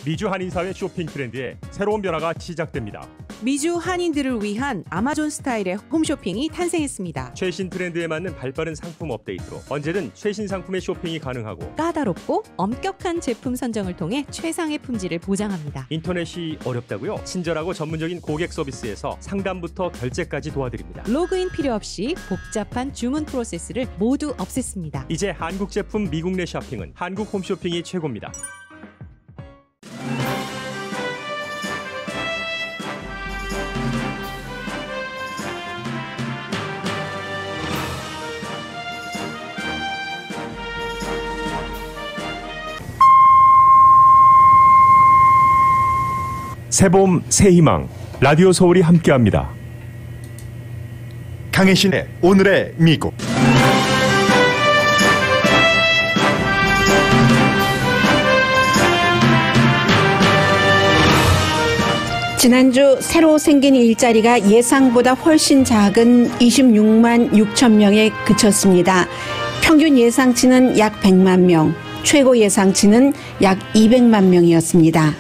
미주 한인사회 쇼핑 트렌드에 새로운 변화가 시작됩니다. 미주 한인들을 위한 아마존 스타일의 홈쇼핑이 탄생했습니다. 최신 트렌드에 맞는 발빠른 상품 업데이트로 언제든 최신 상품의 쇼핑이 가능하고 까다롭고 엄격한 제품 선정을 통해 최상의 품질을 보장합니다. 인터넷이 어렵다고요? 친절하고 전문적인 고객 서비스에서 상담부터 결제까지 도와드립니다. 로그인 필요 없이 복잡한 주문 프로세스를 모두 없앴습니다. 이제 한국 제품 미국 내 쇼핑은 한국 홈쇼핑이 최고입니다. 새봄 새희망 라디오 서울이 함께합니다. 강혜신의 오늘의 미국. 지난주 새로 생긴 일자리가 예상보다 훨씬 작은 26만 6천 명에 그쳤습니다. 평균 예상치는 약 100만 명, 최고 예상치는 약 200만 명이었습니다.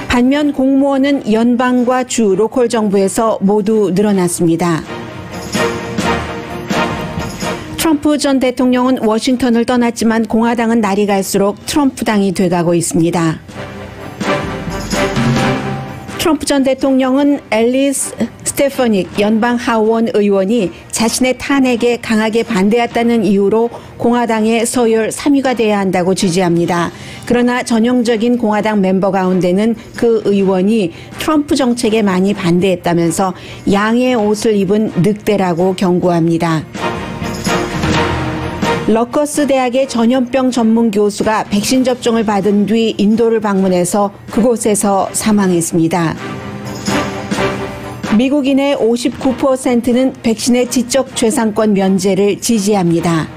반면 공무원은 연방과 주, 로컬 정부에서 모두 늘어났습니다. 트럼프 전 대통령은 워싱턴을 떠났지만 공화당은 날이 갈수록 트럼프당이 돼가고 있습니다. 트럼프 전 대통령은 앨리스 스테퍼닉 연방 하원 의원이 자신의 탄핵에 강하게 반대했다는 이유로 공화당의 서열 3위가 돼야 한다고 지지합니다. 그러나 전형적인 공화당 멤버 가운데는 그 의원이 트럼프 정책에 많이 반대했다면서 양의 옷을 입은 늑대라고 경고합니다. 러커스 대학의 전염병 전문 교수가 백신 접종을 받은 뒤 인도를 방문해서 그곳에서 사망했습니다. 미국인의 59%는 백신의 지적재산권 면제를 지지합니다.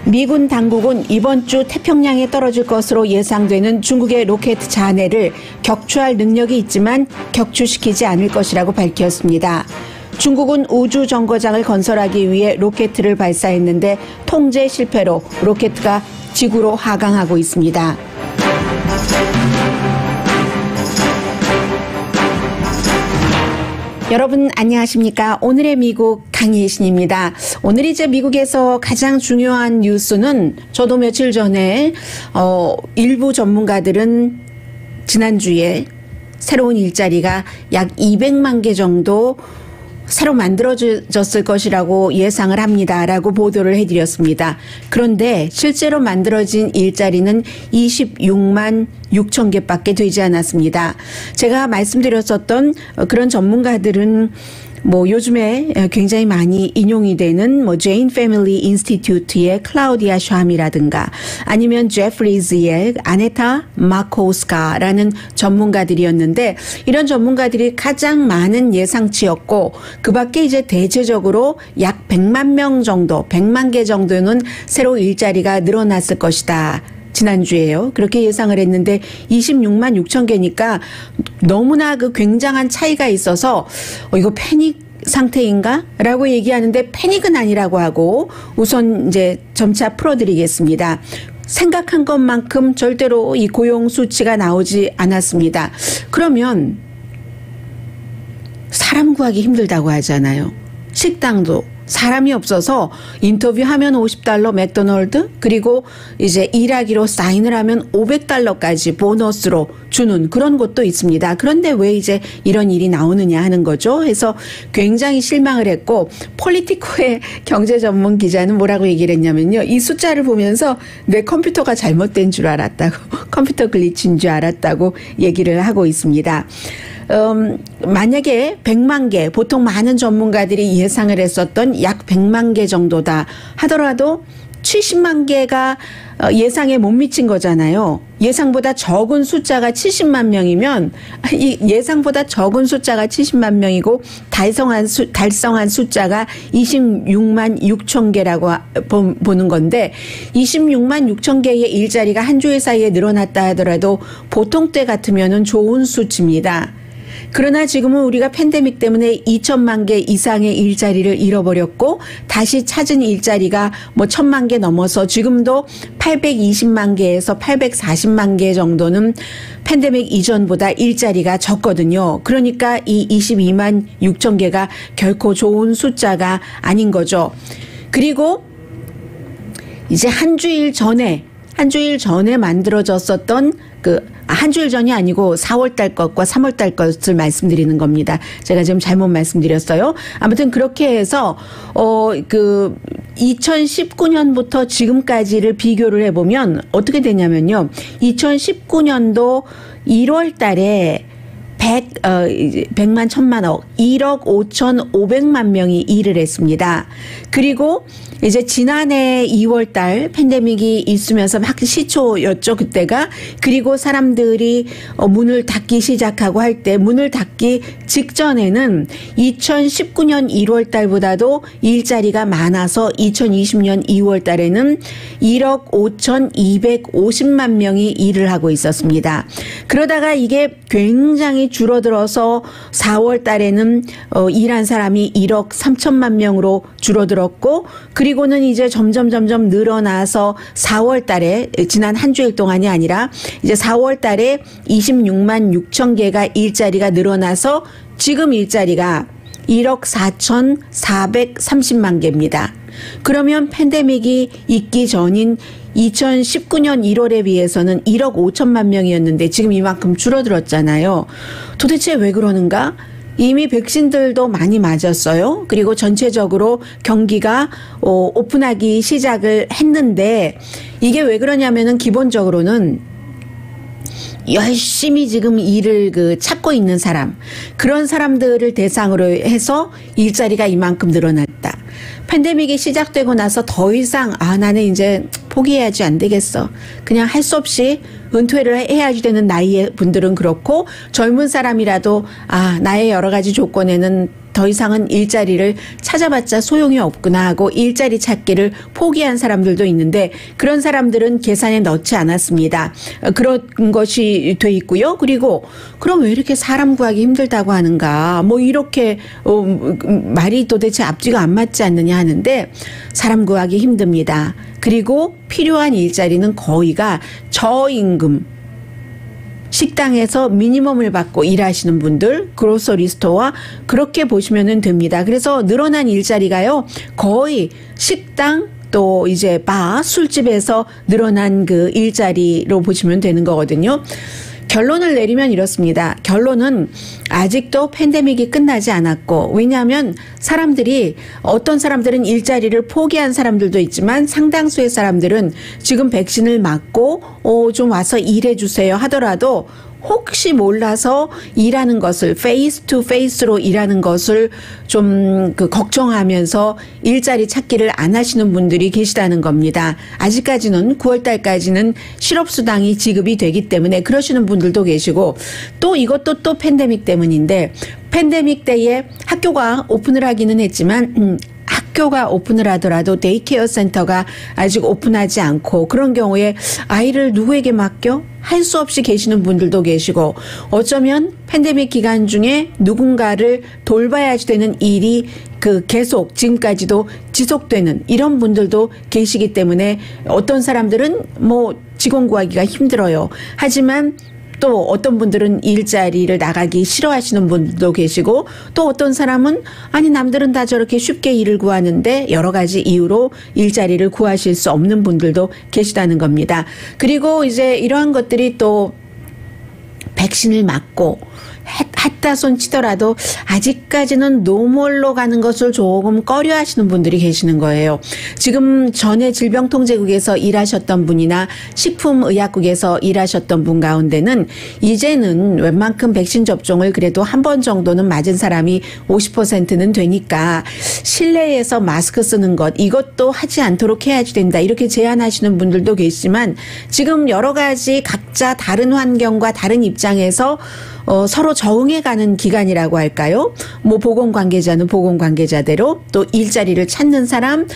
미군 당국은 이번 주 태평양에 떨어질 것으로 예상되는 중국의 로켓 잔해를 격추할 능력이 있지만 격추시키지 않을 것이라고 밝혔습니다. 중국은 우주 정거장을 건설하기 위해 로켓을 발사했는데 통제 실패로 로켓가 지구로 하강하고 있습니다. 여러분 안녕하십니까? 오늘의 미국 강혜신입니다. 오늘 이제 미국에서 가장 중요한 뉴스는 저도 며칠 전에 일부 전문가들은 지난주에 새로운 일자리가 약 200만 개 정도 새로 만들어졌을 것이라고 예상을 합니다라고 보도를 해드렸습니다. 그런데 실제로 만들어진 일자리는 26만 6천 개밖에 되지 않았습니다. 제가 말씀드렸었던 그런 전문가들은 요즘에 굉장히 많이 인용이 되는 제인 패밀리 인스티튜트의 클라우디아 샴이라든가 아니면 제프리즈의 아네타 마코스카라는 전문가들이었는데 이런 전문가들이 가장 많은 예상치였고 그 밖에 이제 대체적으로 약 100만 명 정도, 100만 개 정도는 새로 일자리가 늘어났을 것이다. 지난주에요. 그렇게 예상을 했는데 26만 6천 개니까 너무나 그 굉장한 차이가 있어서 이거 패닉 상태인가? 라고 얘기하는데 패닉은 아니라고 하고 우선 이제 점차 풀어드리겠습니다. 생각한 것만큼 절대로 이 고용 수치가 나오지 않았습니다. 그러면 사람 구하기 힘들다고 하잖아요. 식당도 사람이 없어서 인터뷰하면 $50 맥도날드 그리고 이제 일하기로 사인을 하면 $500까지 보너스로 주는 그런 곳도 있습니다. 그런데 왜 이제 이런 일이 나오느냐 하는 거죠. 해서 굉장히 실망을 했고 폴리티코의 경제 전문 기자는 뭐라고 얘기를 했냐면요. 이 숫자를 보면서 내 컴퓨터가 잘못된 줄 알았다고 컴퓨터 글리치인 줄 알았다고 얘기를 하고 있습니다. 만약에 100만 개, 보통 많은 전문가들이 예상을 했었던 약 100만 개 정도다 하더라도 70만 개가 예상에 못 미친 거잖아요. 예상보다 적은 숫자가 70만 명이면 이 예상보다 적은 숫자가 70만 명이고 달성한 숫자가 26만 6천 개라고 보는 건데 26만 6천 개의 일자리가 한 주일 사이에 늘어났다 하더라도 보통 때 같으면은 좋은 수치입니다. 그러나 지금은 우리가 팬데믹 때문에 2천만 개 이상의 일자리를 잃어버렸고 다시 찾은 일자리가 뭐 1,000만 개 넘어서 지금도 820만 개에서 840만 개 정도는 팬데믹 이전보다 일자리가 적거든요. 그러니까 이 22만 6천 개가 결코 좋은 숫자가 아닌 거죠. 그리고 이제 한 주일 전에 만들어졌었던 한 주일 전이 아니고 4월 달 것과 3월 달 것을 말씀드리는 겁니다. 제가 지금 잘못 말씀드렸어요. 아무튼 그렇게 해서 2019년부터 지금까지를 비교를 해보면 어떻게 되냐면요. 2019년도 1월 달에 100만 1000만억 1억 5,500만 명이 일을 했습니다. 그리고 이제 지난해 2월 달 팬데믹이 있으면서 막 시초였죠, 그때가. 그리고 사람들이 문을 닫기 시작하고 할 때 문을 닫기 직전에는 2019년 1월 달보다도 일자리가 많아서 2020년 2월 달에는 1억 5,250만 명이 일을 하고 있었습니다. 그러다가 이게 굉장히 줄어들어서 4월 달에는 일한 사람이 1억 3천만 명으로 줄어들었고 그리고는 이제 점점 늘어나서 4월 달에 지난 한 주일 동안이 아니라 이제 4월 달에 26만 6천 개가 일자리가 늘어나서 지금 일자리가 1억 4,430만 개입니다. 그러면 팬데믹이 있기 전인 2019년 1월에 비해서는 1억 5천만 명이었는데 지금 이만큼 줄어들었잖아요. 도대체 왜 그러는가? 이미 백신들도 많이 맞았어요. 그리고 전체적으로 경기가 오픈하기 시작을 했는데 이게 왜 그러냐면은 기본적으로는 열심히 지금 일을 찾고 있는 사람, 그런 사람들을 대상으로 해서 일자리가 이만큼 늘어났다. 팬데믹이 시작되고 나서 더 이상 나는 이제 포기해야지 안 되겠어. 그냥 할 수 없이 은퇴를 해야지 되는 나이의 분들은 그렇고 젊은 사람이라도 나의 여러 가지 조건에는 더 이상은 일자리를 찾아봤자 소용이 없구나 하고 일자리 찾기를 포기한 사람들도 있는데 그런 사람들은 계산에 넣지 않았습니다. 그런 것이 돼 있고요. 그리고 그럼 왜 이렇게 사람 구하기 힘들다고 하는가? 뭐 이렇게 말이 도대체 앞뒤가 안 맞지 않느냐 하는데 사람 구하기 힘듭니다. 그리고 필요한 일자리는 거의가 저임금 식당에서 미니멈을 받고 일하시는 분들, 그로서리 스토어와 그렇게 보시면 됩니다. 그래서 늘어난 일자리가요, 거의 식당 또 이제 바, 술집에서 늘어난 그 일자리로 보시면 되는 거거든요. 결론을 내리면 이렇습니다. 결론은 아직도 팬데믹이 끝나지 않았고 왜냐하면 사람들이 어떤 사람들은 일자리를 포기한 사람들도 있지만 상당수의 사람들은 지금 백신을 맞고 좀 와서 일해 주세요 하더라도 혹시 몰라서 일하는 것을 페이스 투 페이스로 일하는 것을 좀 걱정하면서 일자리 찾기를 안 하시는 분들이 계시다는 겁니다. 아직까지는 9월 달까지는 실업수당이 지급이 되기 때문에 그러시는 분들도 계시고 또 이것도 또 팬데믹 때문인데 팬데믹 때에 학교가 오픈을 하기는 했지만 학교가 오픈을 하더라도 데이케어 센터가 아직 오픈하지 않고 그런 경우에 아이를 누구에게 맡겨? 할 수 없이 계시는 분들도 계시고 어쩌면 팬데믹 기간 중에 누군가를 돌봐야 되는 일이 계속 지금까지도 지속되는 이런 분들도 계시기 때문에 어떤 사람들은 뭐 직원 구하기가 힘들어요. 하지만 또 어떤 분들은 일자리를 나가기 싫어하시는 분들도 계시고 또 어떤 사람은 아니 남들은 다 저렇게 쉽게 일을 구하는데 여러 가지 이유로 일자리를 구하실 수 없는 분들도 계시다는 겁니다. 그리고 이제 이러한 것들이 또 백신을 맞고 했다 손 치더라도 아직까지는 노멀로 가는 것을 조금 꺼려 하시는 분들이 계시는 거예요. 지금 전에 질병통제국에서 일하셨던 분이나 식품의약국에서 일하셨던 분 가운데는 이제는 웬만큼 백신 접종을 그래도 한 번 정도는 맞은 사람이 50%는 되니까 실내에서 마스크 쓰는 것 이것도 하지 않도록 해야지 된다 이렇게 제안하시는 분들도 계시지만 지금 여러 가지 각자 다른 환경과 다른 입장에서 서로 적응해가는 기간이라고 할까요? 뭐 보건 관계자는 보건 관계자대로 또 일자리를 찾는 사람,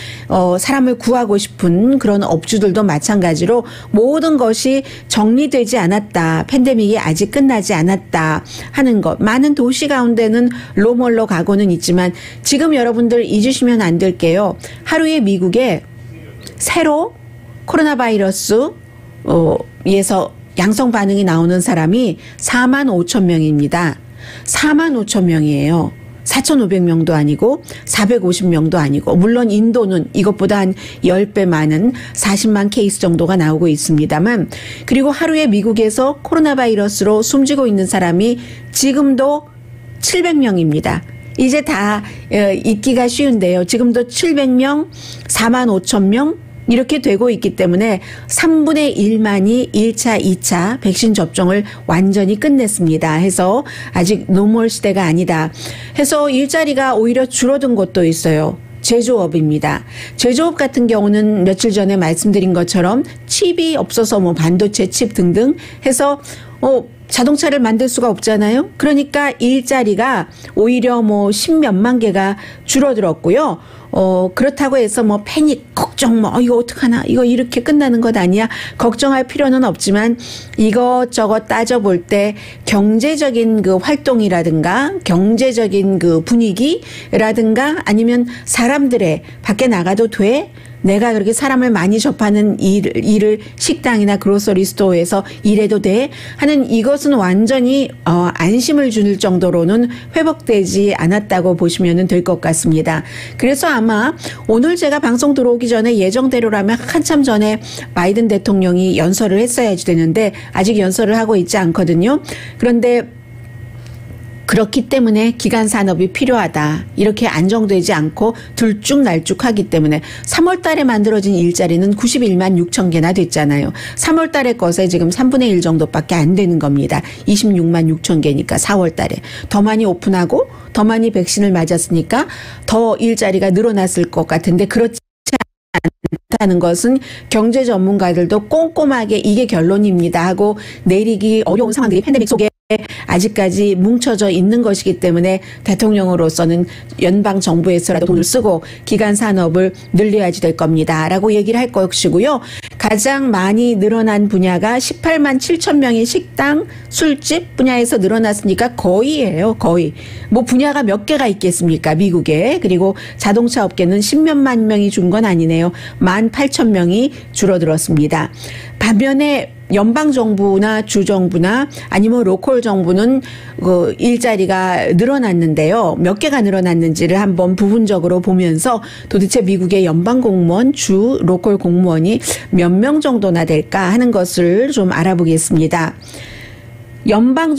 사람을 구하고 싶은 그런 업주들도 마찬가지로 모든 것이 정리되지 않았다. 팬데믹이 아직 끝나지 않았다 하는 것. 많은 도시 가운데는 로멀로 가고는 있지만 지금 여러분들 잊으시면 안 될게요. 하루에 미국에 새로 코로나 바이러스 에서 양성 반응이 나오는 사람이 4만 5천 명입니다. 4만 5천 명이에요. 4,500명도 아니고 450명도 아니고 물론 인도는 이것보다 한 10배 많은 40만 케이스 정도가 나오고 있습니다만 그리고 하루에 미국에서 코로나 바이러스로 숨지고 있는 사람이 지금도 700명입니다. 이제 다 잊기가 쉬운데요. 지금도 700명, 4만 5천 명 이렇게 되고 있기 때문에 3분의 1만이 1차, 2차 백신 접종을 완전히 끝냈습니다. 해서 아직 노멀 시대가 아니다. 해서 일자리가 오히려 줄어든 곳도 있어요. 제조업입니다. 제조업 같은 경우는 며칠 전에 말씀드린 것처럼 칩이 없어서 뭐 반도체 칩 등등 해서 자동차를 만들 수가 없잖아요. 그러니까 일자리가 오히려 뭐 10몇만 개가 줄어들었고요. 그렇다고 해서 뭐 패닉, 걱정 이거 어떡하나, 이거 이렇게 끝나는 것 아니야. 걱정할 필요는 없지만 이것저것 따져볼 때 경제적인 그 활동이라든가 경제적인 그 분위기라든가 아니면 사람들의 밖에 나가도 돼? 내가 그렇게 사람을 많이 접하는 일을 식당이나 그로서리 스토어에서 일해도 돼? 하는 이것은 완전히 안심을 줄 정도로는 회복되지 않았다고 보시면 될 것 같습니다. 그래서 아마 오늘 제가 방송 들어오기 전에 예정대로라면 한참 전에 바이든 대통령이 연설을 했어야지 되는데 아직 연설을 하고 있지 않거든요. 그런데 그렇기 때문에 기간 산업이 필요하다. 이렇게 안정되지 않고 들쭉날쭉하기 때문에 3월 달에 만들어진 일자리는 91만 6천 개나 됐잖아요. 3월 달에 것에 지금 3분의 1 정도밖에 안 되는 겁니다. 26만 6천 개니까 4월 달에. 더 많이 오픈하고 더 많이 백신을 맞았으니까 더 일자리가 늘어났을 것 같은데 그렇지 않다는 것은 경제 전문가들도 꼼꼼하게 이게 결론입니다 하고 내리기 어려운 상황들이 팬데믹 속에 아직까지 뭉쳐져 있는 것이기 때문에 대통령으로서는 연방 정부에서라도 돈을 쓰고 기간 산업을 늘려야지 될 겁니다 라고 얘기를 할 것이고요. 가장 많이 늘어난 분야가 18만 7천 명의 식당, 술집 분야에서 늘어났으니까 거의예요. 거의. 뭐 분야가 몇 개가 있겠습니까? 미국에. 그리고 자동차 업계는 10몇만 명이 준 건 아니네요. 18,000명이 줄어들었습니다. 반면에 연방정부나 주정부나 아니면 로컬 정부는 그 일자리가 늘어났는데요. 몇 개가 늘어났는지를 한번 부분적으로 보면서 도대체 미국의 연방 공무원, 주, 로컬 공무원이 몇 명 정도나 될까 하는 것을 좀 알아보겠습니다. 연방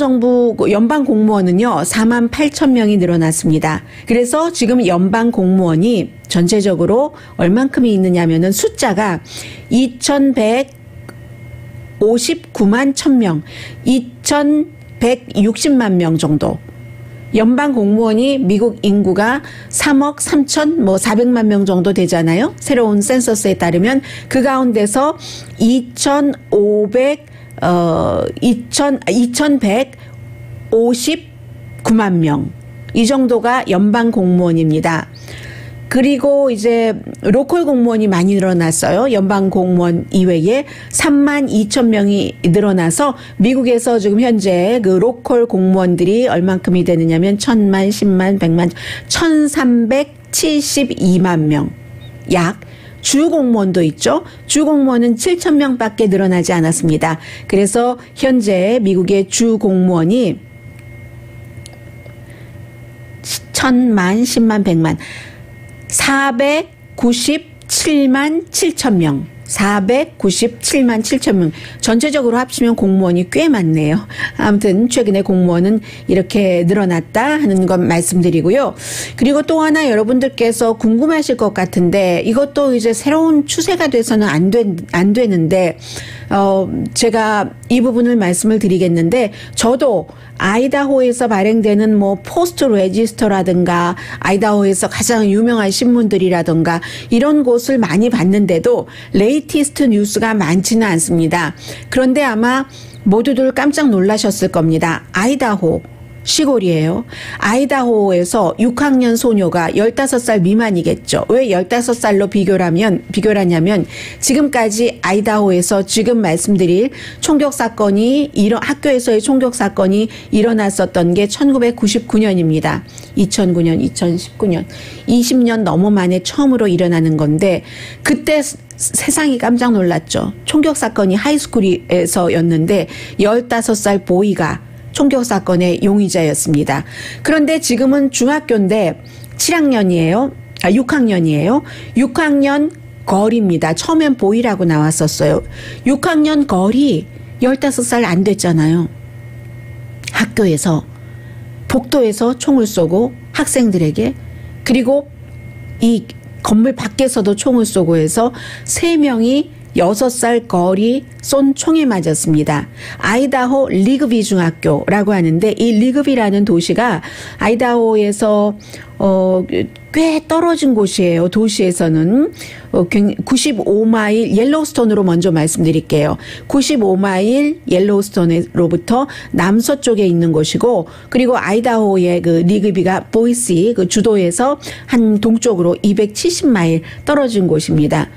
공무원은요, 4만 8천 명이 늘어났습니다. 그래서 지금 연방 공무원이 전체적으로 얼만큼이 있느냐면은 숫자가 2,159만 1,000명, 2,160만 명 정도. 연방 공무원이 미국 인구가 3억 3천 400만 명 정도 되잖아요. 새로운 센서스에 따르면 그 가운데서 2,159만 명. 이 정도가 연방 공무원입니다. 그리고 이제 로컬 공무원이 많이 늘어났어요. 연방 공무원 이외에 3만 2천 명이 늘어나서 미국에서 지금 현재 그 로컬 공무원들이 얼만큼이 되느냐면 1,000만, 10만, 100만, 1,372만 명. 약. 주 공무원도 있죠. 주 공무원은 7천 명밖에 늘어나지 않았습니다. 그래서 현재 미국의 주 공무원이 1,000만, 10만, 100만 497만 7천 명. 497만 7천 명. 전체적으로 합치면 공무원이 꽤 많네요. 아무튼 최근에 공무원은 이렇게 늘어났다 하는 것 말씀드리고요. 그리고 또 하나 여러분들께서 궁금하실 것 같은데 이것도 이제 새로운 추세가 돼서는 안 되는데 제가 이 부분을 말씀을 드리겠는데 저도 아이다호에서 발행되는 포스트 레지스터라든가 아이다호에서 가장 유명한 신문들이라든가 이런 곳을 많이 봤는데도 레이티스트 뉴스가 많지는 않습니다. 그런데 아마 모두들 깜짝 놀라셨을 겁니다. 아이다호 시골이에요. 아이다호에서 6학년 소녀가 15살 미만이겠죠. 왜 15살로 비교하냐면 지금까지 아이다호에서 지금 말씀드릴 총격 사건이 학교에서의 총격 사건이 일어났었던 게 1999년입니다. 2009년, 2019년, 20년 넘어 만에 처음으로 일어나는 건데 그때 세상이 깜짝 놀랐죠. 총격 사건이 하이스쿨에서였는데 15살 보이가 총격 사건의 용의자였습니다. 그런데 지금은 중학교인데 7학년이에요. 6학년이에요. 6학년 거리입니다. 처음엔 보이라고 나왔었어요. 6학년 거리 15살 안 됐잖아요. 학교에서 복도에서 총을 쏘고 학생들에게 그리고 이 건물 밖에서도 총을 쏘고 해서 3명이 6살 거리 쏜 총에 맞았습니다. 아이다호 리그비 중학교라고 하는데 이 리그비라는 도시가 아이다호에서 꽤 떨어진 곳이에요. 도시에서는 95마일 옐로우스톤으로 먼저 말씀드릴게요. 95마일 옐로우스톤으로부터 남서쪽에 있는 곳이고 그리고 아이다호의 그 리그비가 보이시 그 주도에서 한 동쪽으로 270마일 떨어진 곳입니다.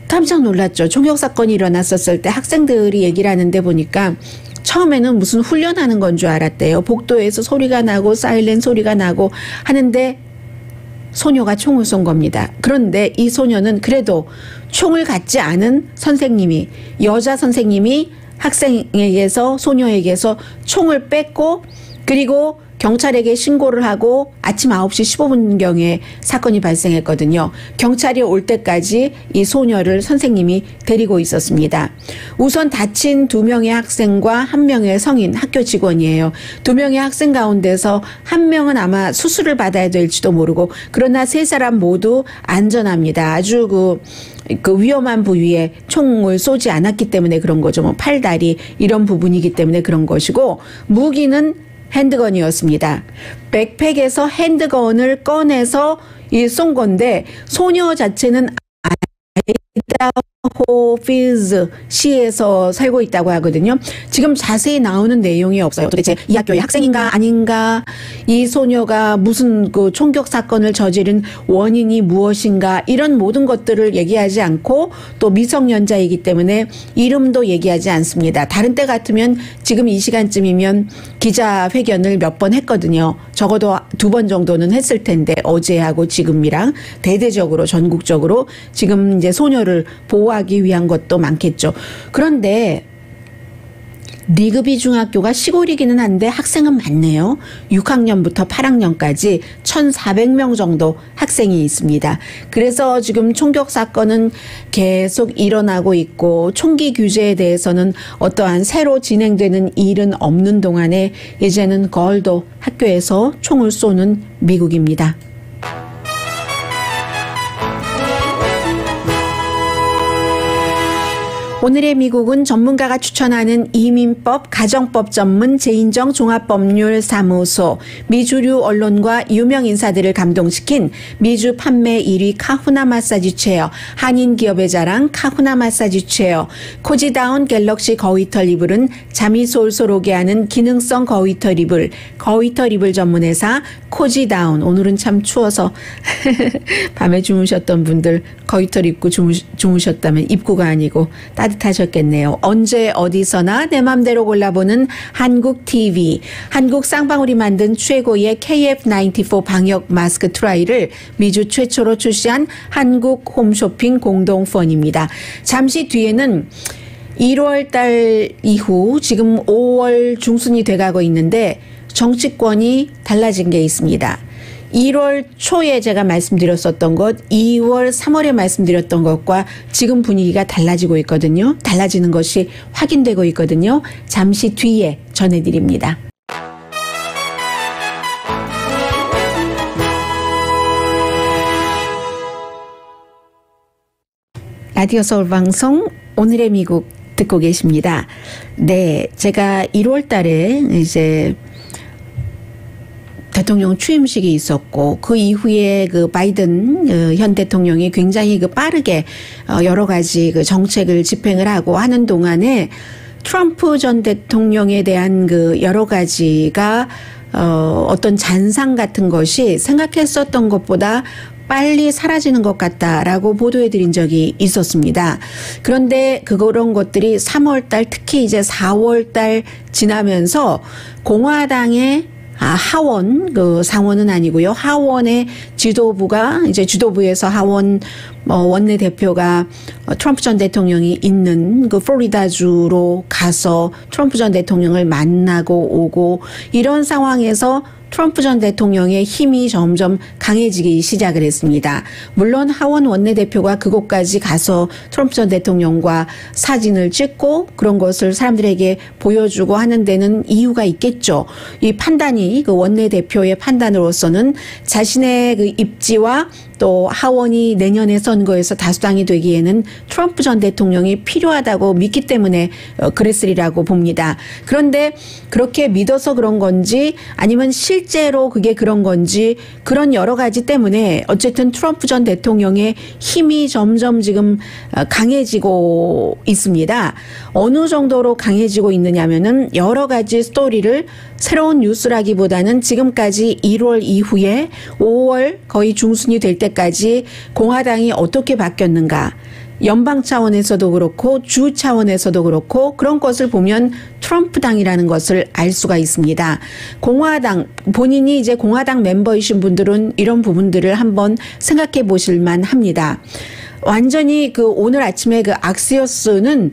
깜짝 놀랐죠. 총격 사건이 일어났었을 때 학생들이 얘기를 하는데 보니까 처음에는 무슨 훈련하는 건 줄 알았대요. 복도에서 소리가 나고 사이렌 소리가 나고 하는데 소녀가 총을 쏜 겁니다. 그런데 이 소녀는 그래도 총을 갖지 않은 선생님이 여자 선생님이 학생에게서 소녀에게서 총을 뺐고 그리고 경찰에게 신고를 하고 아침 9시 15분경에 사건이 발생했거든요. 경찰이 올 때까지 이 소녀를 선생님이 데리고 있었습니다. 우선 다친 2명의 학생과 1명의 성인 학교 직원이에요. 2명의 학생 가운데서 1명은 아마 수술을 받아야 될지도 모르고 그러나 3사람 모두 안전합니다. 아주 그 위험한 부위에 총을 쏘지 않았기 때문에 그런 거죠. 뭐 팔, 다리 이런 부분이기 때문에 그런 것이고 무기는 핸드건이었습니다. 백팩에서 핸드건을 꺼내서 쏜 건데 소녀 자체는 아이다호 필즈 시에서 살고 있다고 하거든요. 지금 자세히 나오는 내용이 없어요. 도대체 이 학교의 학생인가 아닌가, 이 소녀가 무슨 그 총격 사건을 저지른 원인이 무엇인가 이런 모든 것들을 얘기하지 않고 또 미성년자이기 때문에 이름도 얘기하지 않습니다. 다른 때 같으면 지금 이 시간쯤이면 기자회견을 몇 번 했거든요. 적어도 2번 정도는 했을 텐데 어제하고 지금이랑 대대적으로 전국적으로 지금 이제 소녀를 보호하기 위한 것도 많겠죠. 그런데 리그비 중학교가 시골이기는 한데 학생은 많네요. 6학년부터 8학년까지 1,400명 정도 학생이 있습니다. 그래서 지금 총격 사건은 계속 일어나고 있고 총기 규제에 대해서는 어떠한 새로 진행되는 일은 없는 동안에 이제는 거울도 학교에서 총을 쏘는 미국입니다. 오늘의 미국은 전문가가 추천하는 이민법, 가정법 전문 제인정 종합법률사무소, 미주류 언론과 유명 인사들을 감동시킨 미주 판매 1위 카후나 마사지 체어, 한인 기업의 자랑 카후나 마사지 체어, 코지다운 갤럭시 거위털 이불은 잠이 솔솔 오게 하는 기능성 거위털 이불, 거위털 이불 전문회사 코지다운. 오늘은 참 추워서 밤에 주무셨던 분들 거위털 입고 주무셨다면 입구가 아니고 따뜻하셨겠네요. 언제 어디서나 내 맘대로 골라보는 한국 TV. 한국 쌍방울이 만든 최고의 KF94 방역 마스크 트라이를 미주 최초로 출시한 한국 홈쇼핑 공동펀입니다. 잠시 뒤에는 1월 달 이후 지금 5월 중순이 돼가고 있는데 정치권이 달라진 게 있습니다. 1월 초에 제가 말씀드렸었던 것, 2월, 3월에 말씀드렸던 것과 지금 분위기가 달라지고 있거든요. 달라지는 것이 확인되고 있거든요. 잠시 뒤에 전해드립니다. 라디오 서울 방송 오늘의 미국 듣고 계십니다. 네, 제가 1월 달에 이제 대통령 취임식이 있었고 그 이후에 그 바이든 현 대통령이 굉장히 그 빠르게 여러 가지 그 정책을 집행을 하고 하는 동안에 트럼프 전 대통령에 대한 그 여러 가지가 어떤 잔상 같은 것이 생각했었던 것보다 빨리 사라지는 것 같다라고 보도해 드린 적이 있었습니다. 그런데 그런 것들이 3월 달 특히 이제 4월 달 지나면서 공화당의 하원, 그 상원은 아니고요. 하원의 지도부가 이제 지도부에서 하원 원내대표가 트럼프 전 대통령이 있는 그 플로리다주로 가서 트럼프 전 대통령을 만나고 오고 이런 상황에서 트럼프 전 대통령의 힘이 점점 강해지기 시작을 했습니다. 물론 하원 원내대표가 그곳까지 가서 트럼프 전 대통령과 사진을 찍고 그런 것을 사람들에게 보여주고 하는 데는 이유가 있겠죠. 이 판단이 그 원내대표의 판단으로서는 자신의 그 입지와 또 하원이 내년의 선거에서 다수당이 되기에는 트럼프 전 대통령이 필요하다고 믿기 때문에 그랬으리라고 봅니다. 그런데 그렇게 믿어서 그런 건지 아니면 실제로 그게 그런 건지 그런 여러 가지 때문에 어쨌든 트럼프 전 대통령의 힘이 점점 지금 강해지고 있습니다. 어느 정도로 강해지고 있느냐면은 여러 가지 스토리를 새로운 뉴스라기보다는 지금까지 1월 이후에 5월 거의 중순이 될 때까지 공화당이 어떻게 바뀌었는가 연방 차원에서도 그렇고 주 차원에서도 그렇고 그런 것을 보면 트럼프 당이라는 것을 알 수가 있습니다. 공화당 본인이 이제 공화당 멤버이신 분들은 이런 부분들을 한번 생각해 보실 만합니다. 완전히 그 오늘 아침에 그 악시오스는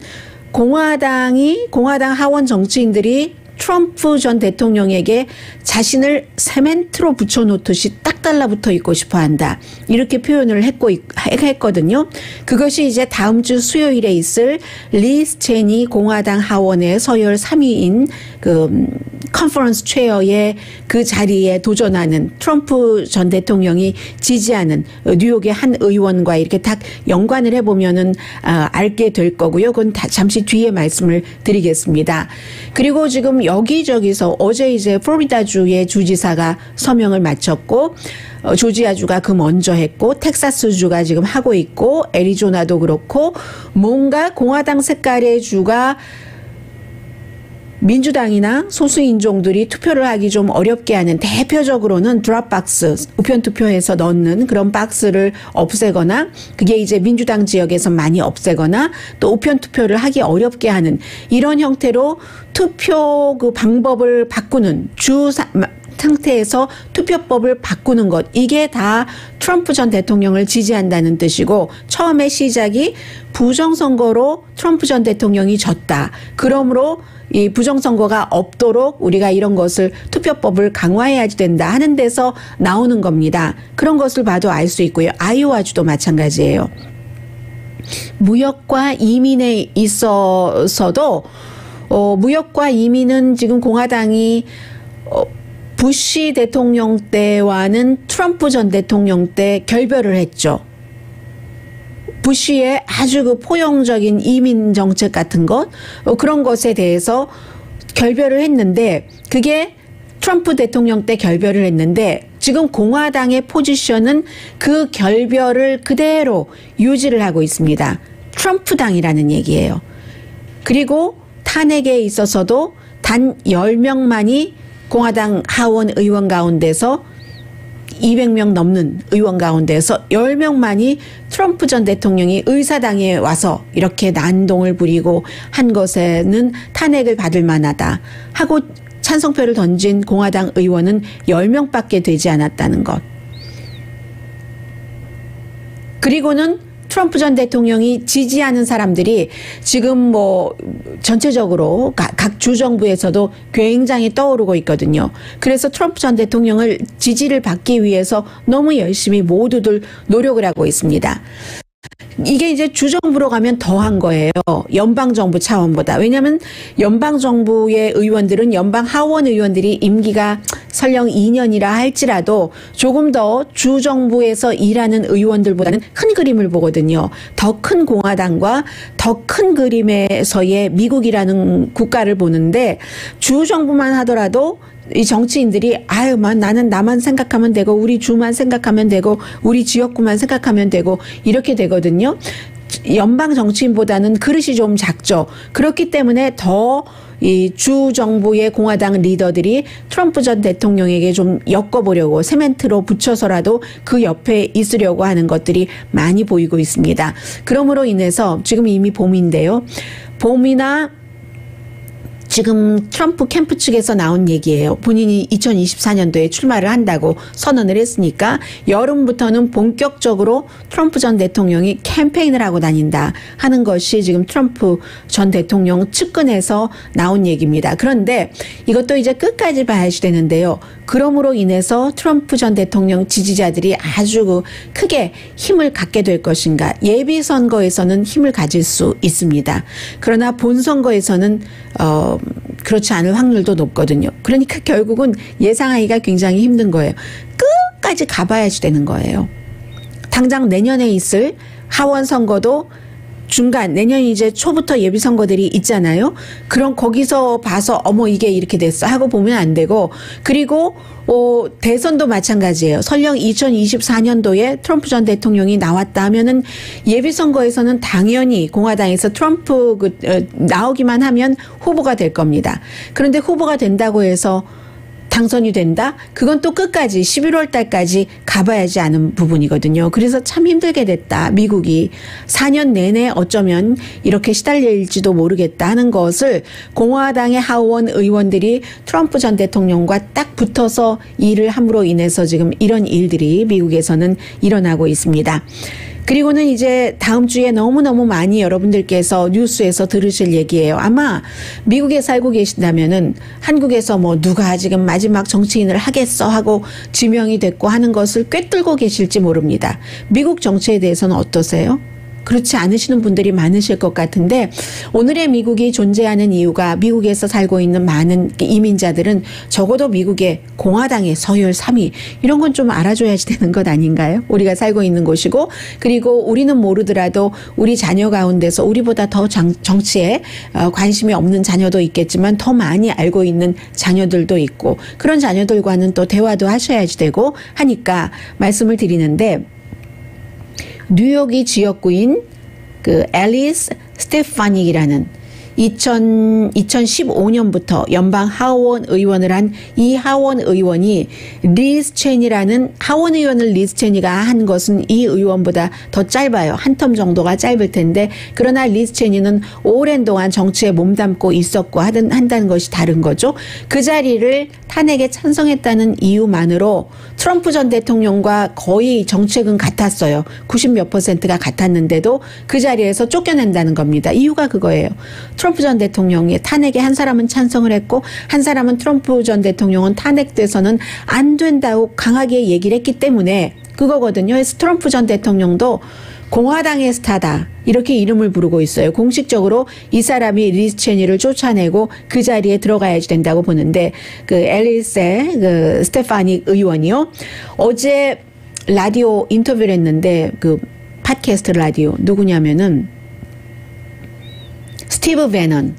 공화당 하원 정치인들이 트럼프 전 대통령에게 자신을 세멘트로 붙여놓듯이 딱 달라붙어 있고 싶어 한다. 이렇게 표현을 했거든요. 그것이 이제 다음 주 수요일에 있을 리스 체니 공화당 하원의 서열 3위인 그 컨퍼런스 체어의 그 자리에 도전하는 트럼프 전 대통령이 지지하는 뉴욕의 한 의원과 이렇게 딱 연관을 해보면은 알게 될 거고요. 그건 잠시 뒤에 말씀을 드리겠습니다. 그리고 지금 여기저기서 어제 이제 플로리다주의 주지사가 서명을 마쳤고 조지아주가 그 먼저 했고 텍사스주가 지금 하고 있고 애리조나도 그렇고 뭔가 공화당 색깔의 주가 민주당이나 소수인종들이 투표를 하기 좀 어렵게 하는 대표적으로는 드랍박스, 우편투표해서 넣는 그런 박스를 없애거나 그게 이제 민주당 지역에서 많이 없애거나 또 우편투표를 하기 어렵게 하는 이런 형태로 투표 그 방법을 바꾸는 상태에서 투표법을 바꾸는 것 이게 다 트럼프 전 대통령을 지지한다는 뜻이고 처음에 시작이 부정선거로 트럼프 전 대통령이 졌다. 그러므로 이 부정선거가 없도록 우리가 이런 것을 투표법을 강화해야 된다 하는 데서 나오는 겁니다. 그런 것을 봐도 알 수 있고요. 아이오와주도 마찬가지예요. 무역과 이민에 있어서도 무역과 이민은 지금 공화당이 부시 대통령 때와는 트럼프 전 대통령 때 결별을 했죠. 부시의 아주 그 포용적인 이민 정책 같은 것 그런 것에 대해서 결별을 했는데 그게 트럼프 대통령 때 결별을 했는데 지금 공화당의 포지션은 그 결별을 그대로 유지를 하고 있습니다. 트럼프 당이라는 얘기예요. 그리고 탄핵에 있어서도 단 10명만이 공화당 하원 의원 가운데서 200명 넘는 의원 가운데서 10명만이 트럼프 전 대통령이 의사당에 와서 이렇게 난동을 부리고 한 것에는 탄핵을 받을 만하다 하고 찬성표를 던진 공화당 의원은 10명밖에 되지 않았다는 것. 그리고는 트럼프 전 대통령이 지지하는 사람들이 지금 뭐 전체적으로 각 주정부에서도 굉장히 떠오르고 있거든요. 그래서 트럼프 전 대통령을 지지를 받기 위해서 너무 열심히 모두들 노력을 하고 있습니다. 이게 이제 주정부로 가면 더한 거예요. 연방정부 차원보다. 왜냐하면 연방정부의 의원들은 연방 하원 의원들이 임기가 설령 2년이라 할지라도 조금 더 주정부에서 일하는 의원들보다는 큰 그림을 보거든요. 더 큰 공화당과 더 큰 그림에서의 미국이라는 국가를 보는데 주정부만 하더라도 이 정치인들이 나는 나만 생각하면 되고 우리 주만 생각하면 되고 우리 지역구만 생각하면 되고 이렇게 되거든요. 연방 정치인보다는 그릇이 좀 작죠. 그렇기 때문에 더 이 주 정부의 공화당 리더들이 트럼프 전 대통령에게 좀 엮어보려고 세멘트로 붙여서라도 그 옆에 있으려고 하는 것들이 많이 보이고 있습니다. 그러므로 인해서 지금 이미 봄인데요. 봄이나 지금 트럼프 캠프 측에서 나온 얘기예요. 본인이 2024년도에 출마를 한다고 선언을 했으니까 여름부터는 본격적으로 트럼프 전 대통령이 캠페인을 하고 다닌다 하는 것이 지금 트럼프 전 대통령 측근에서 나온 얘기입니다. 그런데 이것도 이제 끝까지 봐야지 되는데요. 그럼으로 인해서 트럼프 전 대통령 지지자들이 아주 크게 힘을 갖게 될 것인가. 예비선거에서는 힘을 가질 수 있습니다. 그러나 본선거에서는 그렇지 않을 확률도 높거든요. 그러니까 결국은 예상하기가 굉장히 힘든 거예요. 끝까지 가봐야지 되는 거예요. 당장 내년에 있을 하원 선거도 중간 내년 이제 초부터 예비 선거들이 있잖아요. 그럼 거기서 봐서 어머 이게 이렇게 됐어 하고 보면 안 되고, 그리고 대선도 마찬가지예요. 설령 2024년도에 트럼프 전 대통령이 나왔다 하면은 예비 선거에서는 당연히 공화당에서 트럼프 나오기만 하면 후보가 될 겁니다. 그런데 후보가 된다고 해서 당선이 된다? 그건 또 끝까지 11월 달까지 가봐야지 않은 부분이거든요. 그래서 참 힘들게 됐다. 미국이 4년 내내 어쩌면 이렇게 시달릴지도 모르겠다 하는 것을 공화당의 하원 의원들이 트럼프 전 대통령과 딱 붙어서 일을 함으로 인해서 지금 이런 일들이 미국에서는 일어나고 있습니다. 그리고는 이제 다음 주에 너무너무 많이 여러분들께서 뉴스에서 들으실 얘기예요. 아마 미국에 살고 계신다면은 한국에서 뭐 누가 지금 마지막 정치인을 하겠어 하고 지명이 됐고 하는 것을 꿰뚫고 계실지 모릅니다. 미국 정치에 대해서는 어떠세요? 그렇지 않으시는 분들이 많으실 것 같은데, 오늘의 미국이 존재하는 이유가 미국에서 살고 있는 많은 이민자들은 적어도 미국의 공화당의 서열 3위 이런 건 좀 알아줘야지 되는 것 아닌가요? 우리가 살고 있는 곳이고, 그리고 우리는 모르더라도 우리 자녀 가운데서 우리보다 더 정치에 관심이 없는 자녀도 있겠지만 더 많이 알고 있는 자녀들도 있고, 그런 자녀들과는 또 대화도 하셔야지 되고 하니까 말씀을 드리는데, 뉴욕이 지역구인 그 앨리스 스테파닉이라는 2015년부터 연방 하원 의원을 한 이 하원 의원이 리즈 체니라는 하원 의원을 리즈 체니가 한 것은 이 의원보다 더 짧아요. 한 텀 정도가 짧을 텐데, 그러나 리즈 체니는 오랜 동안 정치에 몸담고 있었고 한다는 것이 다른 거죠. 그 자리를 탄핵에 찬성했다는 이유만으로 트럼프 전 대통령과 거의 정책은 같았어요. 90몇 %가 같았는데도 그 자리에서 쫓겨낸다는 겁니다. 이유가 그거예요. 트럼프 전 대통령의 탄핵에 한 사람은 찬성을 했고 한 사람은 트럼프 전 대통령은 탄핵돼서는 안 된다고 강하게 얘기를 했기 때문에 그거거든요. 그래서 트럼프 전 대통령도 공화당의 스타다 이렇게 이름을 부르고 있어요. 공식적으로 이 사람이 리즈 체니를 쫓아내고 그 자리에 들어가야지 된다고 보는데, 그 앨리스의 그 스테파닉 의원이요, 어제 라디오 인터뷰를 했는데, 그 팟캐스트 라디오 누구냐면은 스티브 배넌,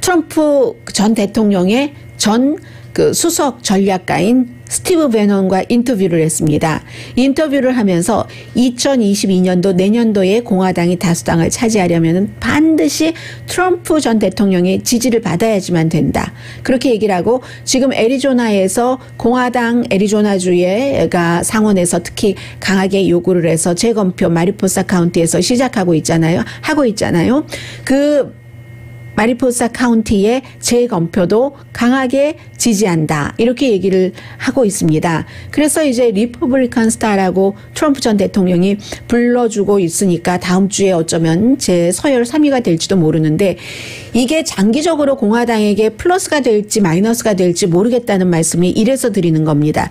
트럼프 전 대통령의 전 그 수석 전략가인 스티브 배넌과 인터뷰를 했습니다. 인터뷰를 하면서 2022년도 내년도에 공화당이 다수당을 차지하려면 반드시 트럼프 전 대통령의 지지를 받아야지만 된다. 그렇게 얘기를 하고, 지금 애리조나에서 공화당 애리조나주가 상원에서 특히 강하게 요구를 해서 재검표 마리포사 카운티에서 시작하고 있잖아요. 하고 있잖아요. 그 마리포사 카운티의 재검표도 강하게 지지한다. 이렇게 얘기를 하고 있습니다. 그래서 이제 리퍼블리칸 스타라고 트럼프 전 대통령이 불러주고 있으니까 다음 주에 어쩌면 제 서열 3위가 될지도 모르는데, 이게 장기적으로 공화당에게 플러스가 될지 마이너스가 될지 모르겠다는 말씀이 이래서 드리는 겁니다.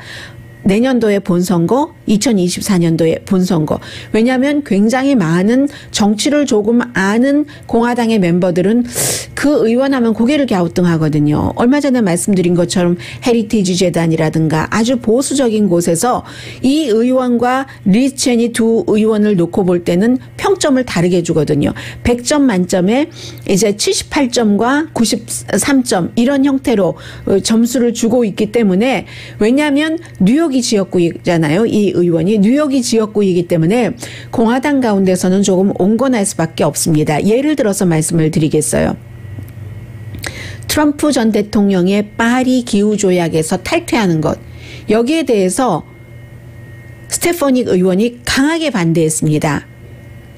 내년도의 본선거, 2024년도의 본선거. 왜냐하면 굉장히 많은 정치를 조금 아는 공화당의 멤버들은 그 의원하면 고개를 갸우뚱하거든요. 얼마 전에 말씀드린 것처럼 헤리티지 재단이라든가 아주 보수적인 곳에서 이 의원과 리즈 체니 두 의원을 놓고 볼 때는 평점을 다르게 주거든요. 100점 만점에 이제 78점과 93점 이런 형태로 점수를 주고 있기 때문에, 왜냐하면 뉴욕이 지역구잖아요. 이 의원이 뉴욕이 지역구이기 때문에 공화당 가운데서는 조금 온건할 수밖에 없습니다. 예를 들어서 말씀을 드리겠어요. 트럼프 전 대통령의 파리 기후 조약에서 탈퇴하는 것, 여기에 대해서 스테퍼닉 의원이 강하게 반대했습니다.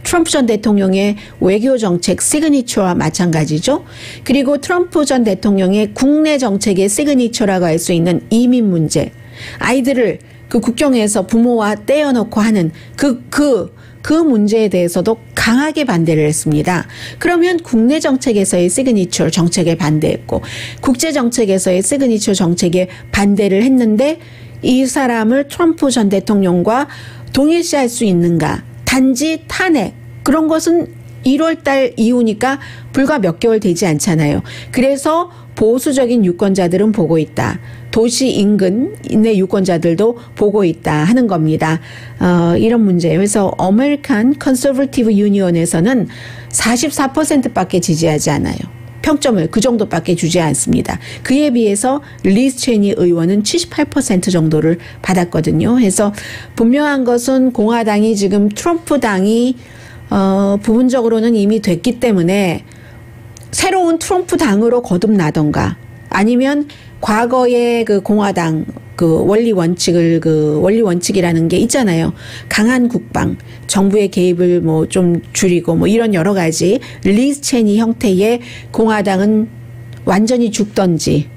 트럼프 전 대통령의 외교 정책 시그니처와 마찬가지죠. 그리고 트럼프 전 대통령의 국내 정책의 시그니처라고 할 수 있는 이민 문제, 아이들을 그 국경에서 부모와 떼어놓고 하는 그 문제에 대해서도 강하게 반대를 했습니다. 그러면 국내 정책에서의 시그니처 정책에 반대했고 국제 정책에서의 시그니처 정책에 반대를 했는데 이 사람을 트럼프 전 대통령과 동일시할 수 있는가? 단지 탄핵, 그런 것은 1월 달 이후니까 불과 몇 개월 되지 않잖아요. 그래서 보수적인 유권자들은 보고 있다. 도시 인근의 유권자들도 보고 있다 하는 겁니다. 이런 문제예요. 그래서 어메리칸 컨서버티브 유니언에서는 44%밖에 지지하지 않아요. 평점을 그 정도밖에 주지 않습니다. 그에 비해서 리즈 체니 의원은 78% 정도를 받았거든요. 그래서 분명한 것은 공화당이 지금 트럼프 당이 부분적으로는 이미 됐기 때문에 새로운 트럼프 당으로 거듭나던가 아니면 과거의 그 공화당 원리 원칙이라는 게 있잖아요. 강한 국방, 정부의 개입을 뭐 좀 줄이고 뭐 이런 여러 가지 리즈 체니 형태의 공화당은 완전히 죽던지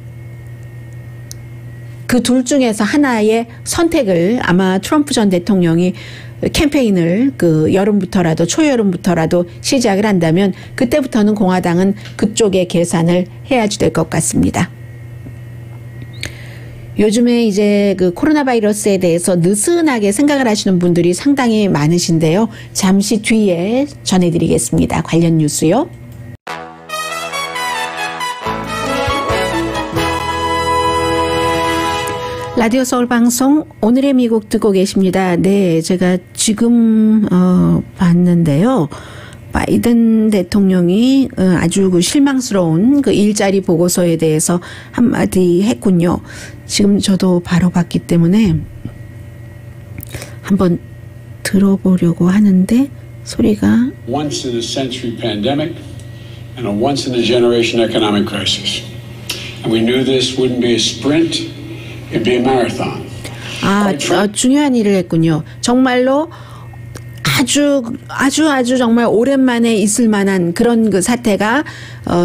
그 둘 중에서 하나의 선택을 아마 트럼프 전 대통령이 캠페인을 여름부터라도 초여름부터라도 시작을 한다면 그때부터는 공화당은 그쪽에 계산을 해야지 될 것 같습니다. 요즘에 이제 코로나 바이러스에 대해서 느슨하게 생각을 하시는 분들이 상당히 많으신데요. 잠시 뒤에 전해드리겠습니다. 관련 뉴스요. 라디오 서울 방송 오늘의 미국 듣고 계십니다. 네, 제가 지금 봤는데요. 바이든 대통령이 아주 실망스러운 일자리 보고서에 대해서 한마디 했군요. 지금 저도 바로 봤기 때문에 한번 들어보려고 하는데 소리가 Once in a century pandemic and a once in a generation economic crisis. And we knew this wouldn't be a sprint, it'd be a marathon. 중요한 일을 했군요. 정말로 아주 정말 오랜만에 있을 만한 그런 사태가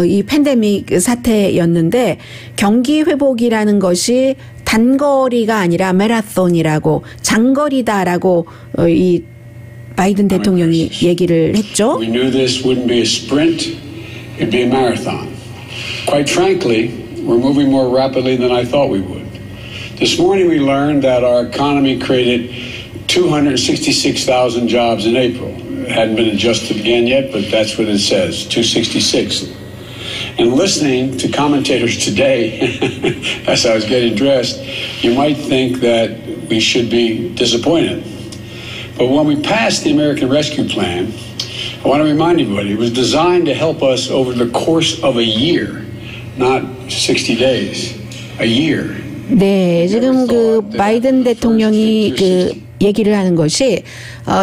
이 팬데믹 사태였는데 경기 회복이라는 것이 단거리가 아니라 마라톤이라고 장거리다라고 이 바이든 대통령이 얘기를 했죠. We knew this wouldn't be a sprint, it'd be a marathon. Quite frankly, we're moving more rapidly than I thought we would. This morning we learned that our economy created 266,000 jobs in April. It hadn't been adjusted again yet, but that's what it says, 266. And listening to commentators today, as I was getting dressed, you might think that we should be disappointed. But when we passed the American Rescue Plan, I want to remind everybody, it was designed to help us over the course of a year, not 60 days, a year. 네, 지금 바이든 대통령이 얘기를 하는 것이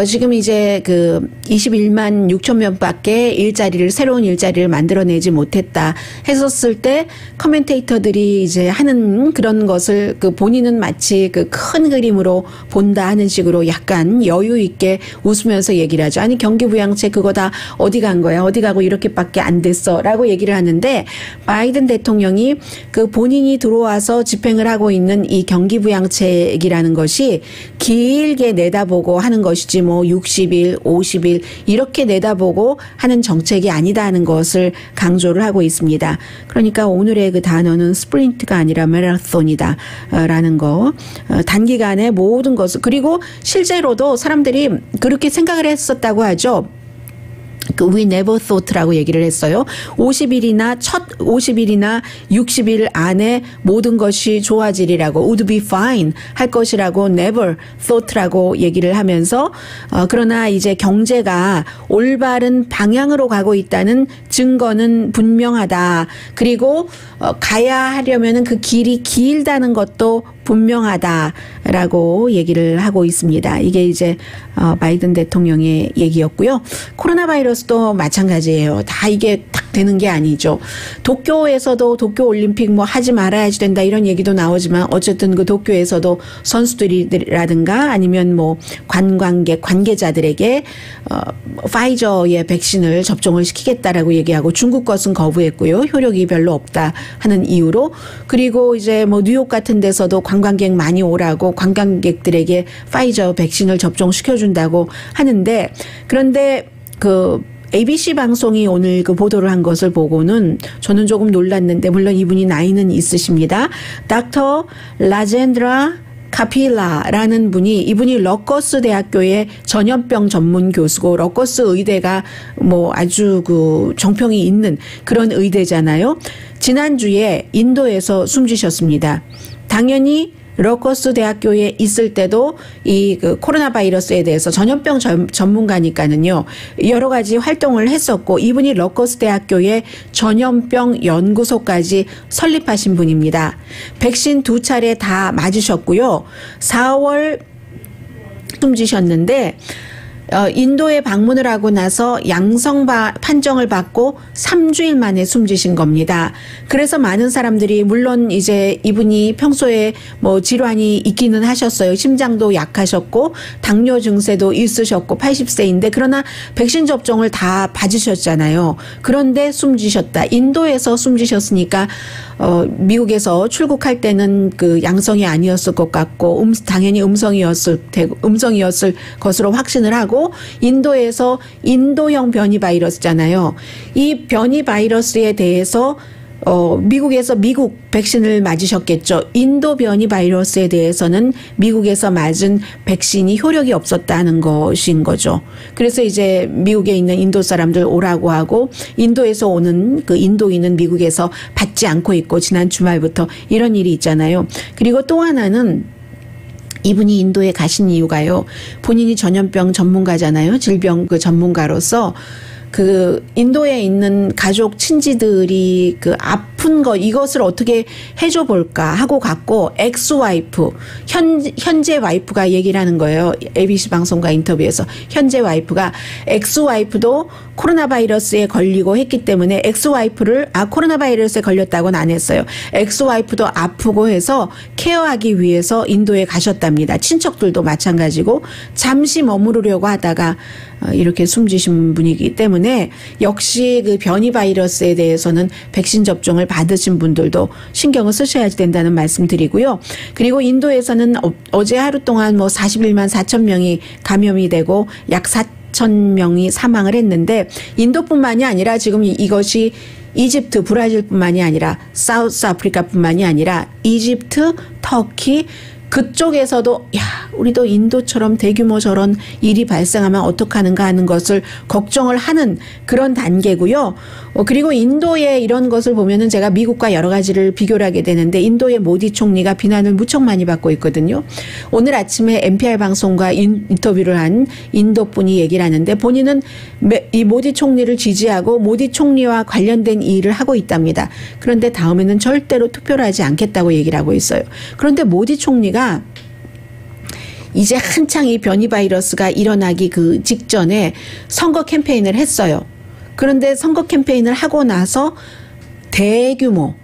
지금 이제 21만 6천 명밖에 새로운 일자리를 만들어내지 못했다 했었을 때 커멘테이터들이 이제 하는 그런 것을 본인은 마치 큰 그림으로 본다 하는 식으로 약간 여유 있게 웃으면서 얘기를 하죠. 아니 경기부양책 그거 다 어디 간 거야? 어디 가고 이렇게밖에 안 됐어라고 얘기를 하는데 바이든 대통령이 본인이 들어와서 집행을 하고 있는 이 경기부양책이라는 것이 길게 내다보고 하는 것이지 뭐 60일, 50일 이렇게 내다보고 하는 정책이 아니다 하는 것을 강조를 하고 있습니다. 그러니까 오늘의 단어는 스프린트가 아니라 마라톤이다 라는 거. 단기간에 모든 것을 그리고 실제로도 사람들이 그렇게 생각을 했었다고 하죠. We never thought라고 얘기를 했어요. 50일이나 60일 안에 모든 것이 좋아지리라고 would be fine 할 것이라고 never thought라고 얘기를 하면서 그러나 이제 경제가 올바른 방향으로 가고 있다는 증거는 분명하다. 그리고 가야 하려면은 그 길이 길다는 것도 분명하다라고 얘기를 하고 있습니다. 이게 이제 바이든 대통령의 얘기였고요. 코로나 바이러스도 마찬가지예요. 다 이게 딱 되는 게 아니죠. 도쿄에서도 도쿄 올림픽 뭐 하지 말아야지 된다 이런 얘기도 나오지만 어쨌든 그 도쿄에서도 선수들이라든가 아니면 뭐 관광객 관계자들에게 파이저의 백신을 접종을 시키겠다라고 얘기하고 중국 것은 거부했고요. 효력이 별로 없다 하는 이유로. 그리고 이제 뭐 뉴욕 같은 데서도 관광객 많이 오라고 관광객들에게 파이저 백신을 접종시켜준다고 하는데, 그런데 그 ABC 방송이 오늘 그 보도를 한 것을 보고는 저는 조금 놀랐는데, 물론 이분이 나이는 있으십니다. 닥터 라젠드라 카필라라는 분이, 이분이 러커스 대학교의 전염병 전문 교수고 러커스 의대가 뭐 아주 그 정평이 있는 그런 의대잖아요. 지난주에 인도에서 숨지셨습니다. 당연히 러커스 대학교에 있을 때도 이 그 코로나 바이러스에 대해서 전염병 전문가니까는요, 여러 가지 활동을 했었고, 이분이 러커스 대학교의 전염병 연구소까지 설립하신 분입니다. 백신 2차례 다 맞으셨고요. 4월 숨지셨는데, 인도에 방문을 하고 나서 양성 판정을 받고 3주일 만에 숨지신 겁니다. 그래서 많은 사람들이, 물론 이제 이분이 평소에 뭐 질환이 있기는 하셨어요. 심장도 약하셨고 당뇨 증세도 있으셨고 80세인데 그러나 백신 접종을 다 받으셨잖아요. 그런데 숨지셨다. 인도에서 숨지셨으니까 미국에서 출국할 때는 그 양성이 아니었을 것 같고 당연히 음성이었을 것으로 확신을 하고, 인도에서 인도형 변이 바이러스잖아요. 이 변이 바이러스에 대해서 미국에서 미국 백신을 맞으셨겠죠. 인도 변이 바이러스에 대해서는 미국에서 맞은 백신이 효력이 없었다는 것인 거죠. 그래서 이제 미국에 있는 인도 사람들 오라고 하고, 인도에서 오는 그 인도인은 미국에서 받지 않고 있고, 지난 주말부터 이런 일이 있잖아요. 그리고 또 하나는, 이분이 인도에 가신 이유가요, 본인이 전염병 전문가잖아요. 질병 그 전문가로서 그 인도에 있는 가족 친지들이 그 아픈 거 이것을 어떻게 해줘 볼까 하고 갔고, 엑스와이프 현재 와이프가 얘기를 하는 거예요. ABC 방송과 인터뷰에서 현재 와이프가, 엑스와이프도 코로나 바이러스에 걸리고 했기 때문에 엑스와이프를 코로나 바이러스에 걸렸다고는 안 했어요. 엑스와이프도 아프고 해서 케어하기 위해서 인도에 가셨답니다. 친척들도 마찬가지고 잠시 머무르려고 하다가 이렇게 숨지신 분이기 때문에, 역시 그 변이 바이러스에 대해서는 백신 접종을 받으신 분들도 신경을 쓰셔야 된다는 말씀 드리고요. 그리고 인도에서는 어제 하루 동안 뭐 41만 4천 명이 감염이 되고 약 4천 명이 사망을 했는데, 인도뿐만이 아니라 지금 이것이 이집트, 브라질뿐만이 아니라 사우스 아프리카뿐만이 아니라 이집트, 터키, 그쪽에서도 우리도 인도처럼 대규모 저런 일이 발생하면 어떡하는가 하는 것을 걱정을 하는 그런 단계고요. 그리고 인도의 이런 것을 보면은 제가 미국과 여러 가지를 비교를 하게 되는데, 인도의 모디 총리가 비난을 무척 많이 받고 있거든요. 오늘 아침에 NPR 방송과 인터뷰를 한 인도 분이 얘기를 하는데, 본인은 이 모디 총리를 지지하고 모디 총리와 관련된 일을 하고 있답니다. 그런데 다음에는 절대로 투표를 하지 않겠다고 얘기를 하고 있어요. 그런데 모디 총리가 이제 한창 이 변이 바이러스가 일어나기 그 직전에 선거 캠페인을 했어요. 그런데 선거 캠페인을 하고 나서 대규모,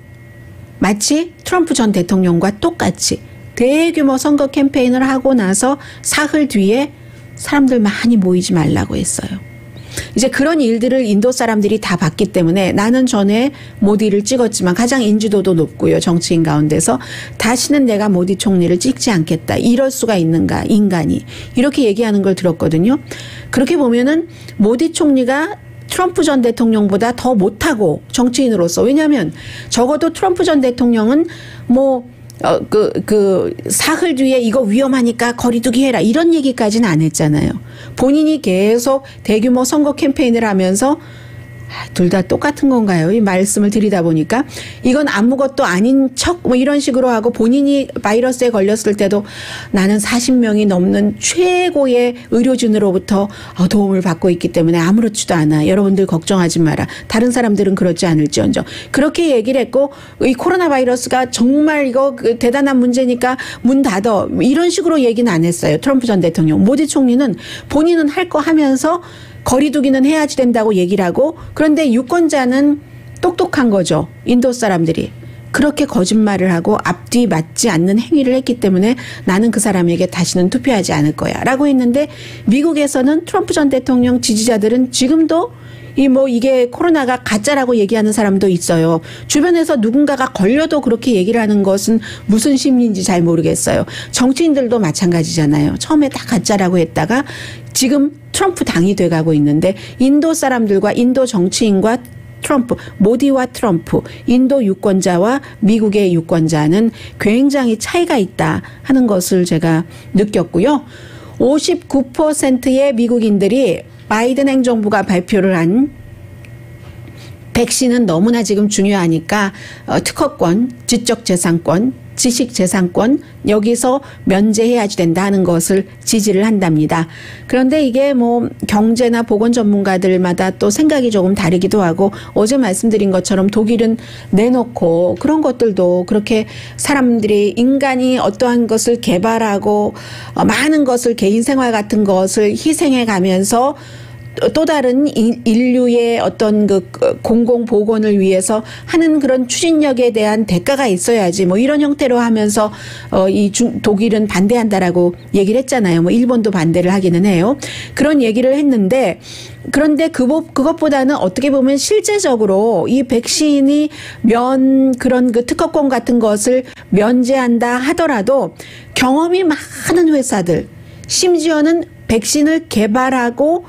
마치 트럼프 전 대통령과 똑같이 대규모 선거 캠페인을 하고 나서 사흘 뒤에 사람들 많이 모이지 말라고 했어요. 이제 그런 일들을 인도 사람들이 다 봤기 때문에, 나는 전에 모디를 찍었지만 가장 인지도도 높고요, 정치인 가운데서 다시는 내가 모디 총리를 찍지 않겠다. 이럴 수가 있는가, 인간이. 이렇게 얘기하는 걸 들었거든요. 그렇게 보면은 모디 총리가 트럼프 전 대통령보다 더 못하고, 정치인으로서. 왜냐하면 적어도 트럼프 전 대통령은 뭐 사흘 뒤에 이거 위험하니까 거리두기 해라 이런 얘기까지는 안 했잖아요. 본인이 계속 대규모 선거 캠페인을 하면서 둘 다 똑같은 건가요? 이 말씀을 드리다 보니까 이건 아무것도 아닌 척 뭐 이런 식으로 하고 본인이 바이러스에 걸렸을 때도 나는 40명이 넘는 최고의 의료진으로부터 도움을 받고 있기 때문에 아무렇지도 않아. 여러분들 걱정하지 마라. 다른 사람들은 그렇지 않을지언정. 그렇게 얘기를 했고 이 코로나 바이러스가 정말 이거 대단한 문제니까 문 닫어. 이런 식으로 얘기는 안 했어요. 트럼프 전 대통령. 모디 총리는 본인은 할 거 하면서 거리두기는 해야지 된다고 얘기를 하고 그런데 유권자는 똑똑한 거죠. 인도 사람들이. 그렇게 거짓말을 하고 앞뒤 맞지 않는 행위를 했기 때문에 나는 그 사람에게 다시는 투표하지 않을 거야 라고 했는데 미국에서는 트럼프 전 대통령 지지자들은 지금도 이게 코로나가 가짜라고 얘기하는 사람도 있어요. 주변에서 누군가가 걸려도 그렇게 얘기를 하는 것은 무슨 심리인지 잘 모르겠어요. 정치인들도 마찬가지잖아요. 처음에 다 가짜라고 했다가 지금 트럼프 당이 돼가고 있는데 인도 사람들과 인도 정치인과 트럼프, 모디와 트럼프, 인도 유권자와 미국의 유권자는 굉장히 차이가 있다 하는 것을 제가 느꼈고요. 59%의 미국인들이 바이든 행정부가 발표를 한 백신은 너무나 지금 중요하니까 특허권, 지적재산권, 지식재산권 여기서 면제해야지 된다 하는 것을 지지를 한답니다. 그런데 이게 뭐 경제나 보건 전문가들마다 또 생각이 조금 다르기도 하고 어제 말씀드린 것처럼 독일은 내놓고 그런 것들도 그렇게 사람들이 인간이 어떠한 것을 개발하고 많은 것을 개인 생활 같은 것을 희생해 가면서 또 다른 인류의 어떤 그 공공 보건을 위해서 하는 그런 추진력에 대한 대가가 있어야지 뭐 이런 형태로 하면서 독일은 반대한다라고 얘기를 했잖아요. 뭐 일본도 반대를 하기는 해요. 그런 얘기를 했는데 그런데 그것보다는 어떻게 보면 실제적으로 이 백신이 그런 그 특허권 같은 것을 면제한다 하더라도 경험이 많은 회사들 심지어는 백신을 개발하고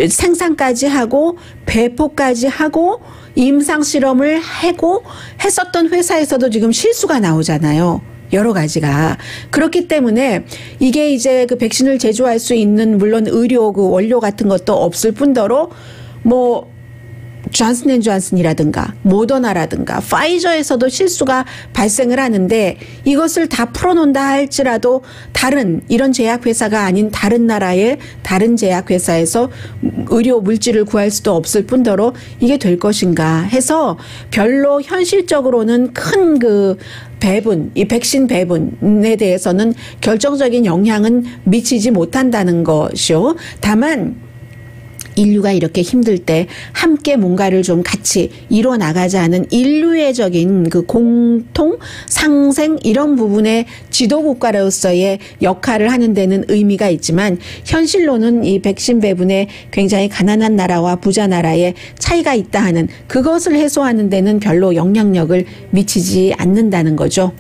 생산까지 하고 배포까지 하고 임상 실험을 하고 했었던 회사에서도 지금 실수가 나오잖아요. 여러 가지가. 그렇기 때문에 이게 이제 그 백신을 제조할 수 있는 물론 의료 그 원료 같은 것도 없을 뿐더러 뭐 존슨앤존슨이라든가 모더나라든가 파이저에서도 실수가 발생을 하는데 이것을 다 풀어놓는다 할지라도 다른 이런 제약회사가 아닌 다른 나라의 다른 제약회사에서 의료 물질을 구할 수도 없을 뿐더러 이게 될 것인가 해서 별로 현실적으로는 큰 그 배분, 이 백신 배분에 대해서는 결정적인 영향은 미치지 못한다는 것이요. 다만 인류가 이렇게 힘들 때 함께 뭔가를 좀 같이 이뤄 나가자는 인류애적인 그 공통 상생 이런 부분의 지도국가로서의 역할을 하는 데는 의미가 있지만 현실로는 이 백신 배분에 굉장히 가난한 나라와 부자 나라의 차이가 있다 하는 그것을 해소하는 데는 별로 영향력을 미치지 않는다는 거죠.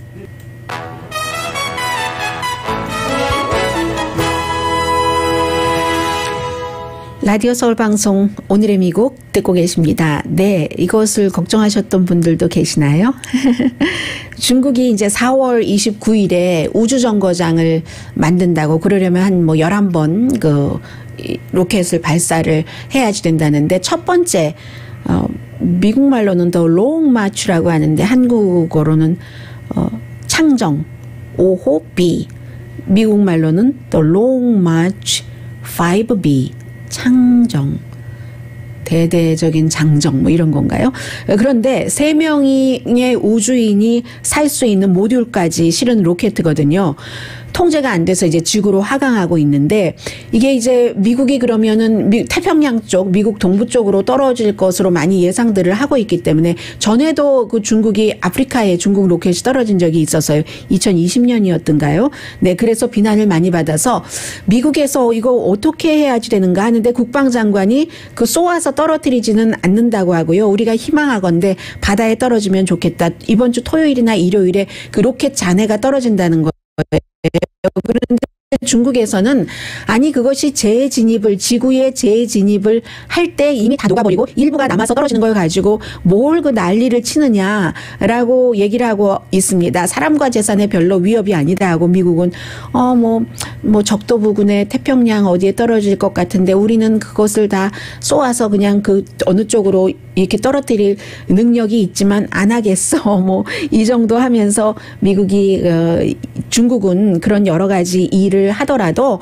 라디오 서울 방송 오늘의 미국 듣고 계십니다. 네, 이것을 걱정하셨던 분들도 계시나요? 중국이 이제 4월 29일에 우주정거장을 만든다고 그러려면 한 뭐 11번 그 로켓을 발사를 해야지 된다는데 첫 번째 미국 말로는 더 롱 마치라고 하는데 한국어로는 창정 5호 B 미국 말로는 더 롱 마치 5B 창정 대대적인 장정 뭐 이런 건가요? 그런데 3명의 우주인이 살 수 있는 모듈까지 실은 로켓이거든요. 통제가 안 돼서 이제 지구로 하강하고 있는데 이게 이제 미국이 그러면은 태평양 쪽 미국 동부 쪽으로 떨어질 것으로 많이 예상들을 하고 있기 때문에 전에도 그 중국이 아프리카에 중국 로켓이 떨어진 적이 있었어요. 2020년이었던가요? 네, 그래서 비난을 많이 받아서 미국에서 이거 어떻게 해야지 되는가 하는데 국방장관이 그 쏘아서 떨어뜨리지는 않는다고 하고요. 우리가 희망하건대 바다에 떨어지면 좋겠다. 이번 주 토요일이나 일요일에 그 로켓 잔해가 떨어진다는 거예요. 그런데 중국에서는 아니 그것이 지구의 재진입을 할 때 이미 다 녹아버리고 일부가 남아서 떨어지는 걸 가지고 뭘 그 난리를 치느냐라고 얘기를 하고 있습니다. 사람과 재산에 별로 위협이 아니다 하고 미국은 뭐 적도 부근에 태평양 어디에 떨어질 것 같은데 우리는 그것을 다 쏘아서 그냥 그 어느 쪽으로 이렇게 떨어뜨릴 능력이 있지만 안 하겠어. 뭐 이 정도 하면서 미국이 중국은 그런 여러 가지 일을 하더라도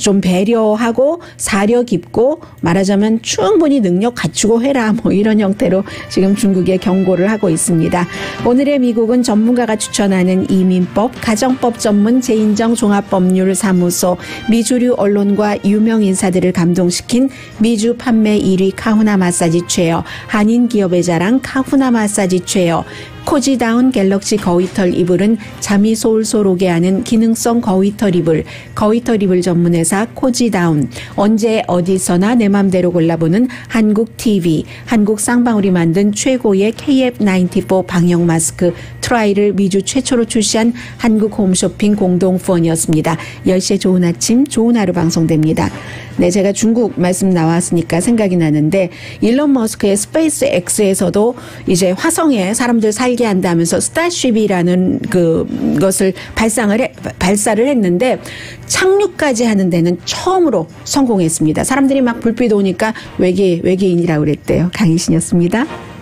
좀 배려하고 사려 깊고 말하자면 충분히 능력 갖추고 해라. 뭐 이런 형태로 지금 중국에 경고를 하고 있습니다. 오늘의 미국은 전문가가 추천하는 이민법, 가정법 전문 재인정 종합법률사무소, 미주류 언론과 유명 인사들을 감동시킨 미주 판매 1위 카후나 마사지 체어, 한인 기업의 자랑 카후나 마사지 체어, 코지다운 갤럭시 거위털 이불은 잠이 솔솔 오게 하는 기능성 거위털 이불, 거위털 이불 전문회사 코지다운, 언제 어디서나 내 맘대로 골라보는 한국 TV, 한국 쌍방울이 만든 최고의 KF94 방역 마스크 트라이를 미주 최초로 출시한 한국 홈쇼핑 공동 후원이었습니다. 10시에 좋은 아침, 좋은 하루 방송됩니다. 네, 제가 중국 말씀 나왔으니까 생각이 나는데 일론 머스크의 스페이스 X에서도 이제 화성에 사람들 살게 한다면서 스타쉽이라는 그것을 발사를 했는데 착륙까지 하는 데는 처음으로 성공했습니다. 사람들이 막 불빛 오니까 외계인이라고 그랬대요. 강희신이었습니다.